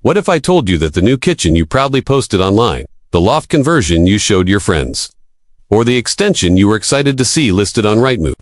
What if I told you that the new kitchen you proudly posted online, the loft conversion you showed your friends, or the extension you were excited to see listed on Rightmove,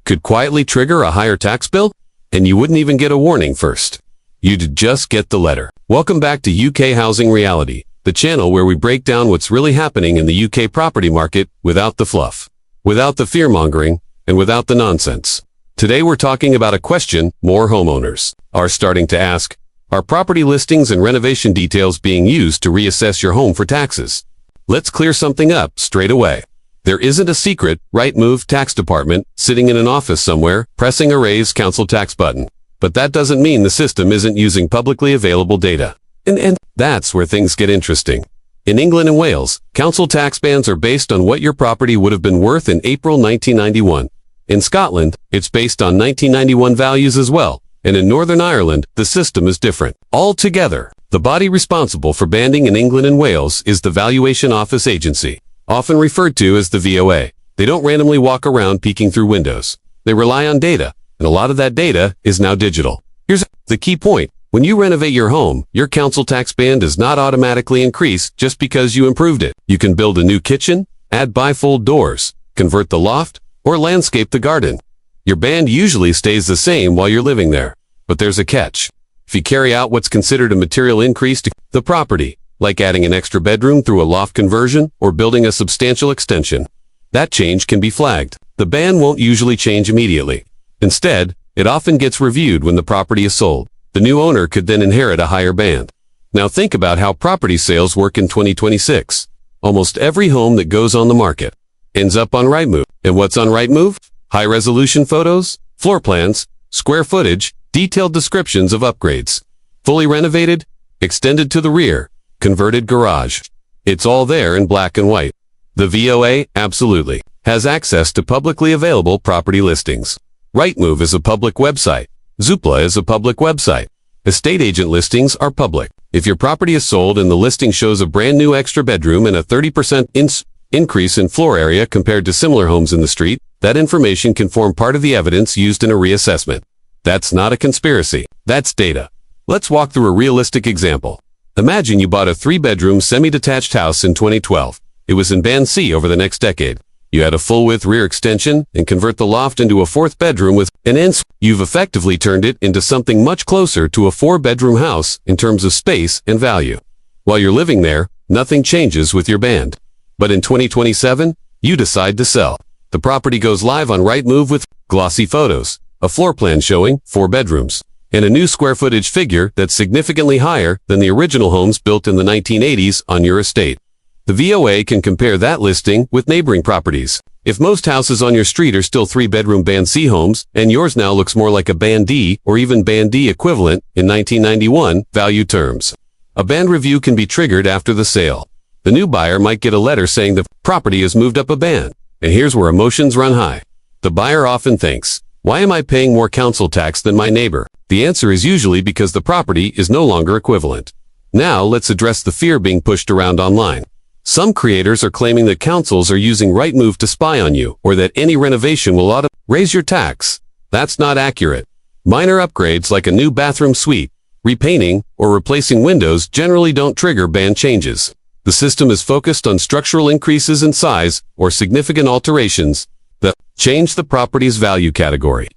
could quietly trigger a higher tax bill? And you wouldn't even get a warning first. You'd just get the letter. Welcome back to UK Housing Reality, the channel where we break down what's really happening in the UK property market without the fluff, without the fear-mongering, and without the nonsense. Today we're talking about a question more homeowners are starting to ask. Are property listings and renovation details being used to reassess your home for taxes? Let's clear something up straight away. There isn't a secret Rightmove tax department sitting in an office somewhere pressing a raise council tax button. But that doesn't mean the system isn't using publicly available data. And that's where things get interesting. In England and Wales, council tax bands are based on what your property would have been worth in April 1991. In Scotland, it's based on 1991 values as well. And in Northern Ireland, the system is different. Altogether, the body responsible for banding in England and Wales is the Valuation Office Agency, often referred to as the VOA. They don't randomly walk around peeking through windows. They rely on data, and a lot of that data is now digital. Here's the key point. When you renovate your home, your council tax band does not automatically increase just because you improved it. You can build a new kitchen, add bifold doors, convert the loft, or landscape the garden. Your band usually stays the same while you're living there. But there's a catch. If you carry out what's considered a material increase to the property, like adding an extra bedroom through a loft conversion or building a substantial extension, that change can be flagged. The band won't usually change immediately. Instead, it often gets reviewed when the property is sold. The new owner could then inherit a higher band. Now think about how property sales work in 2026. Almost every home that goes on the market ends up on Rightmove. And what's on Rightmove? High-resolution photos, floor plans, square footage, detailed descriptions of upgrades. Fully renovated, extended to the rear, converted garage. It's all there in black and white. The VOA, absolutely, has access to publicly available property listings. Rightmove is a public website. Zoopla is a public website. Estate agent listings are public. If your property is sold and the listing shows a brand new extra bedroom and a 30% increase in floor area compared to similar homes in the street, that information can form part of the evidence used in a reassessment. That's not a conspiracy. That's data. Let's walk through a realistic example. Imagine you bought a 3-bedroom semi-detached house in 2012. It was in Band C over the next decade. You had a full-width rear extension and convert the loft into a 4th bedroom with an ends. You've effectively turned it into something much closer to a 4-bedroom house in terms of space and value. While you're living there, nothing changes with your band. But in 2027, you decide to sell. The property goes live on Rightmove with glossy photos, a floor plan showing 4 bedrooms, and a new square footage figure that's significantly higher than the original homes built in the 1980s on your estate. The VOA can compare that listing with neighboring properties. If most houses on your street are still 3-bedroom Band C homes, and yours now looks more like a Band D or even Band D equivalent in 1991 value terms, a band review can be triggered after the sale. The new buyer might get a letter saying the property has moved up a band. And here's where emotions run high. The buyer often thinks, why am I paying more council tax than my neighbor? The answer is usually because the property is no longer equivalent. Now let's address the fear being pushed around online. Some creators are claiming that councils are using Rightmove to spy on you, or that any renovation will raise your tax. That's not accurate. Minor upgrades like a new bathroom suite, repainting, or replacing windows generally don't trigger band changes. The system is focused on structural increases in size or significant alterations that change the property's value category.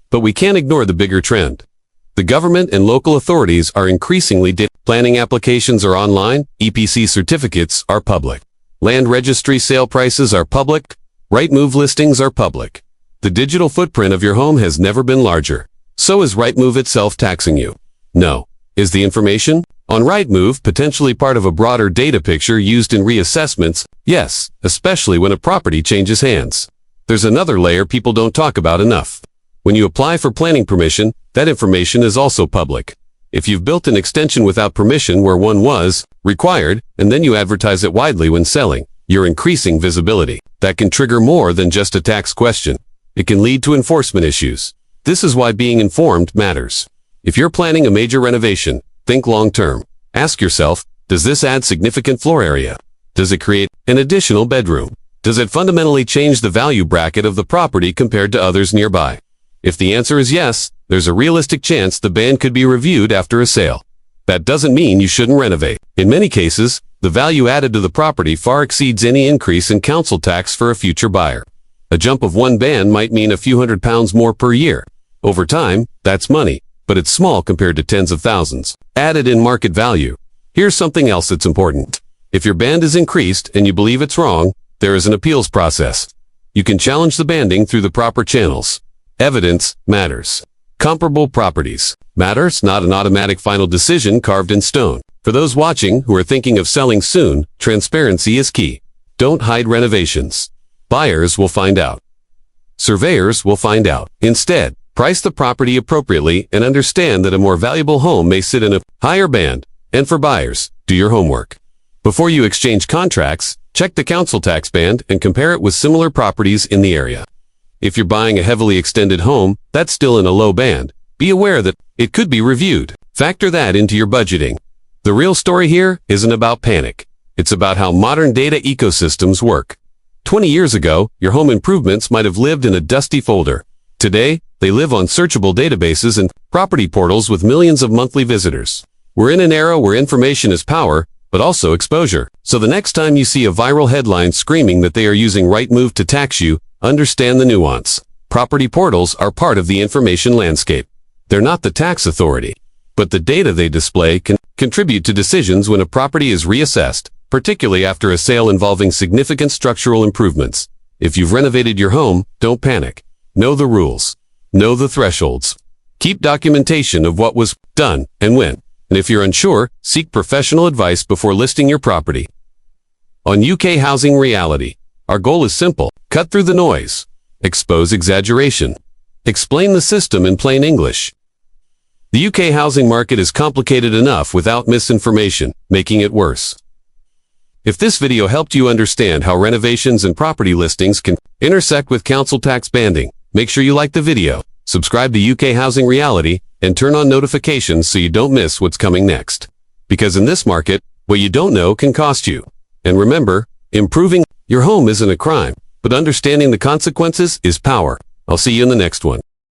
But we can't ignore the bigger trend. The government and local authorities are increasingly planning applications are online, EPC certificates are public. Land registry sale prices are public, Rightmove listings are public. The digital footprint of your home has never been larger. So is Rightmove itself taxing you? No. Is the information on Rightmove potentially part of a broader data picture used in reassessments? Yes, especially when a property changes hands. There's another layer people don't talk about enough. When you apply for planning permission, that information is also public. If you've built an extension without permission where one was required, and then you advertise it widely when selling, you're increasing visibility. That can trigger more than just a tax question. It can lead to enforcement issues. This is why being informed matters. If you're planning a major renovation, think long-term. Ask yourself, does this add significant floor area? Does it create an additional bedroom? Does it fundamentally change the value bracket of the property compared to others nearby? If the answer is yes, there's a realistic chance the band could be reviewed after a sale. That doesn't mean you shouldn't renovate. In many cases, the value added to the property far exceeds any increase in council tax for a future buyer. A jump of one band might mean a few £100 more per year. Over time, that's money, but it's small compared to tens of thousands. Added in market value. Here's something else that's important. If your band is increased and you believe it's wrong, there is an appeals process. You can challenge the banding through the proper channels. Evidence matters. Comparable properties matters, not an automatic final decision carved in stone. For those watching who are thinking of selling soon, transparency is key. Don't hide renovations. Buyers will find out. Surveyors will find out. Instead, price the property appropriately and understand that a more valuable home may sit in a higher band. And for buyers, do your homework. Before you exchange contracts, check the council tax band and compare it with similar properties in the area. If you're buying a heavily extended home that's still in a low band, be aware that it could be reviewed. Factor that into your budgeting. The real story here isn't about panic. It's about how modern data ecosystems work. 20 years ago, your home improvements might have lived in a dusty folder. Today, they live on searchable databases and property portals with millions of monthly visitors. We're in an era where information is power, but also exposure. So the next time you see a viral headline screaming that they are using Rightmove to tax you, understand the nuance. Property portals are part of the information landscape. They're not the tax authority, but the data they display can contribute to decisions when a property is reassessed, particularly after a sale involving significant structural improvements. If you've renovated your home, don't panic. Know the rules. Know the thresholds. Keep documentation of what was done and when. And if you're unsure, seek professional advice before listing your property. On UK Housing Reality, our goal is simple. Cut through the noise. Expose exaggeration. Explain the system in plain English. The UK housing market is complicated enough without misinformation, making it worse. If this video helped you understand how renovations and property listings can intersect with council tax banding, make sure you like the video, subscribe to UK Housing Reality, and turn on notifications so you don't miss what's coming next. Because in this market, what you don't know can cost you. And remember, improving your home isn't a crime, but understanding the consequences is power. I'll see you in the next one.